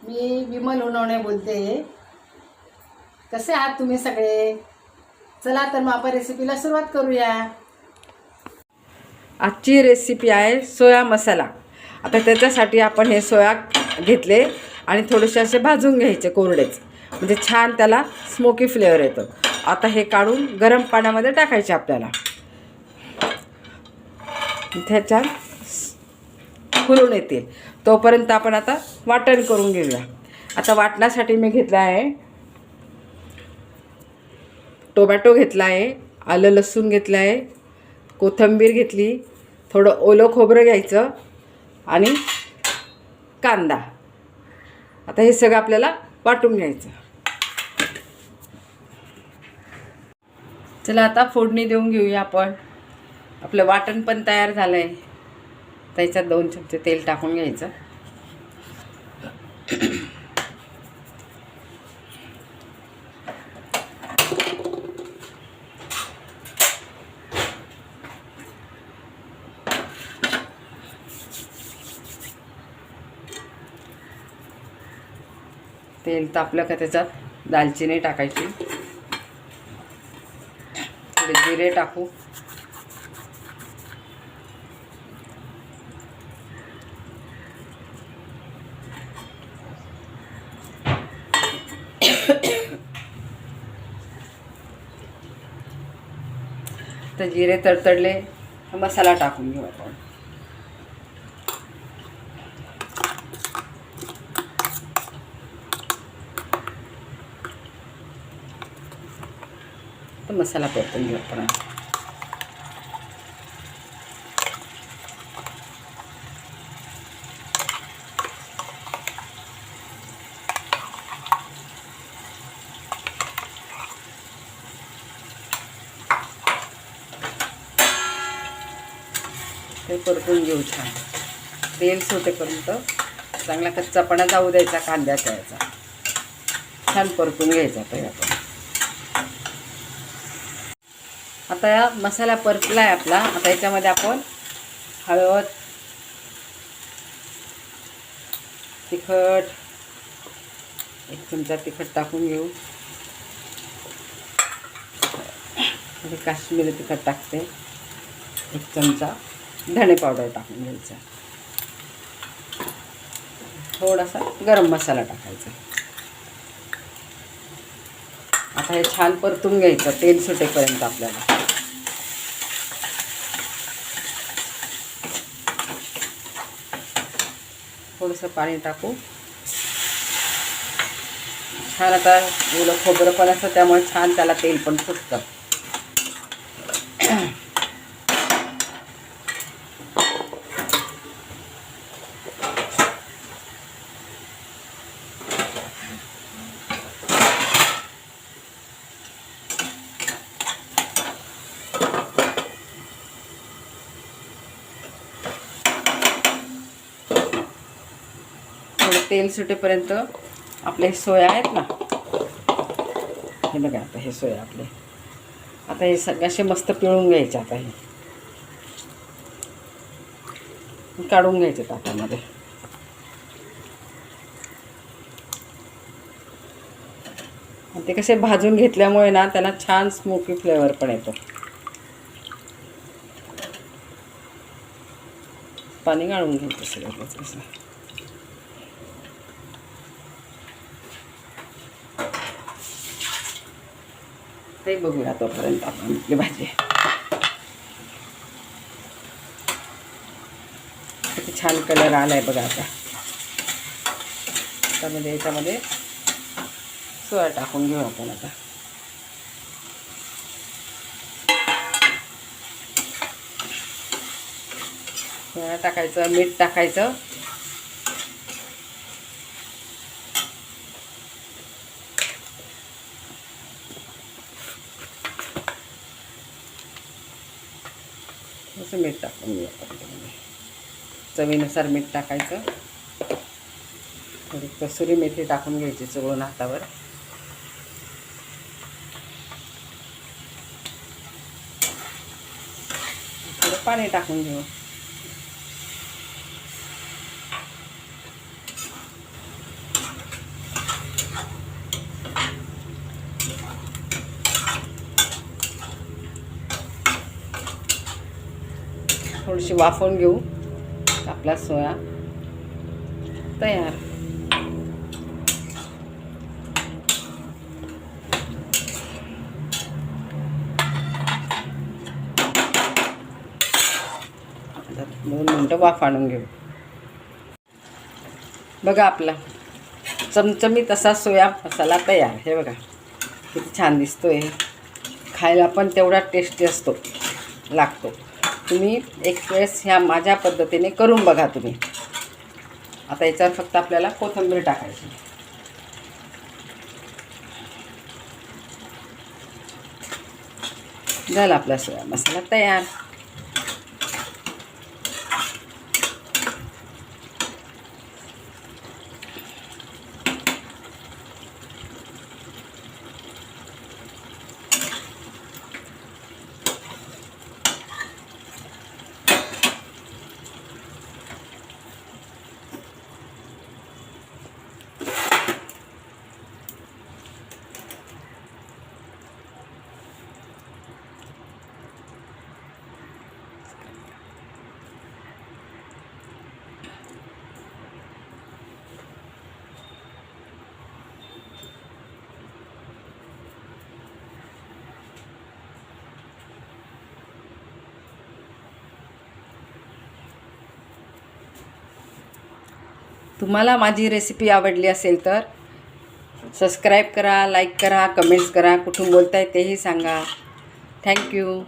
मी विमल उनवणे बोलते। कसे आहात तुम्ही सगळे? चला तर मग आपण रेसिपीला सुरुवात करूया। आजची रेसिपी आहे सोया मसाला। आता त्याच्यासाठी आपण हे सोया घेतले आणि थोडेसे असे भाजून घ्यायचे कोरडेच, म्हणजे छान त्याला स्मोकी फ्लेवर येतो। आता हे काढून गरम पाण्यामध्ये टाकायचे आपल्याला, त्याच्यात फुलून येतील तोपर्यंत आपण आता वाटण करून घेऊया। आता वाटण्यासाठी मी घेतला आहे टोमॅटो घेतला आहे, आलं लसूण घेतलं आहे, कोथिंबीर घेतली, थोडं ओलं खोबरं घ्यायचं आणि कांदा। आता हे सगळं आपल्याला वाटून घ्यायचं। चला आता फोडणी देऊन घेऊया आपण। आपलं वाटण पण तयार झालं आहे। त्याच्यात 2 चमचे तेल टाकून घ्यायचं। तेल तापलं का त्याच्यात दालचिनी टाकायची, थोडे जिरे टाकू, तर जिरे तडतडले मसाला टाकून घेऊ आपण। तर मसाला परतून घेऊ आपण। ते परतून घेऊ छान, तेल सुटेपर्यंत चांगला कच्चापणा जाऊ द्यायचा कांद्याचा याचा, छान परतून घ्यायचा पहिले आपण। आता या मसाला परतला आहे आपला। आता याच्यामध्ये आपण हळद, तिखट, 1 चमचा तिखट टाकून घेऊ, म्हणजे काश्मीरी तिखट टाकते, 1 चमचा धणे पावडर टाकून घ्यायचा, थोडासा गरम मसाला टाकायचा। आता हे छान परतून घ्यायचं तेल सुटेपर्यंत आपल्याला। थोडंसं पाणी टाकू, छान आता ओलं खोबरं पण असतं त्यामुळे छान त्याला तेल पण सुटतं। तेल सुटेपर्यंत आपले सोया आहेत ना, हे बघा आता हे सोया आपले, आता हे सगळे असे मस्त पिळून घ्यायचे। आता हे काढून घ्यायचे ताटामध्ये। ते कसे भाजून घेतल्यामुळे ना त्यांना छान स्मोकी फ्लेवर पण येतो। पाणी गाळून घ्यायचं सगळं कसं। ते बघूया तोपर्यंत आपण आपली भाजी किती छान कलर आलाय बघा। आता त्यामध्ये याच्यामध्ये सोया टाकून घेऊ आपण। आता सोया टाकायचं, मीठ टाकायचं, असं मीठ टाकून घेऊ आपण। चवीनुसार मीठ टाकायचं, थोडी कसुरी मेथी टाकून घ्यायची चोळून हातावर, थोडं पाणी टाकून घेऊ। थोडीशी वाफवून घेऊ. आपला सोया तयार. आता 2 मिनटं वाफ आणून घेऊ. बघा आपला चमचमीत असा सोया मसाला तयार. हे बघा किती छान दिसतोय. खायला पण तेवढा टेस्टी लागतो. तुम्ही एक वेळेस ह्या माझ्या पद्धतीने करून बघा तुम्ही. आता याच्यावर फक्त आपल्याला कोथिंबीर टाकायची. झाला आपला सोया मसाला तयार. तुम्हाला माझी रेसिपी आवडली असेल तर सबस्क्राईब करा, लाईक करा, कमेंट्स करा. कुठून बोलताय तेही सांगा. थँक्यू.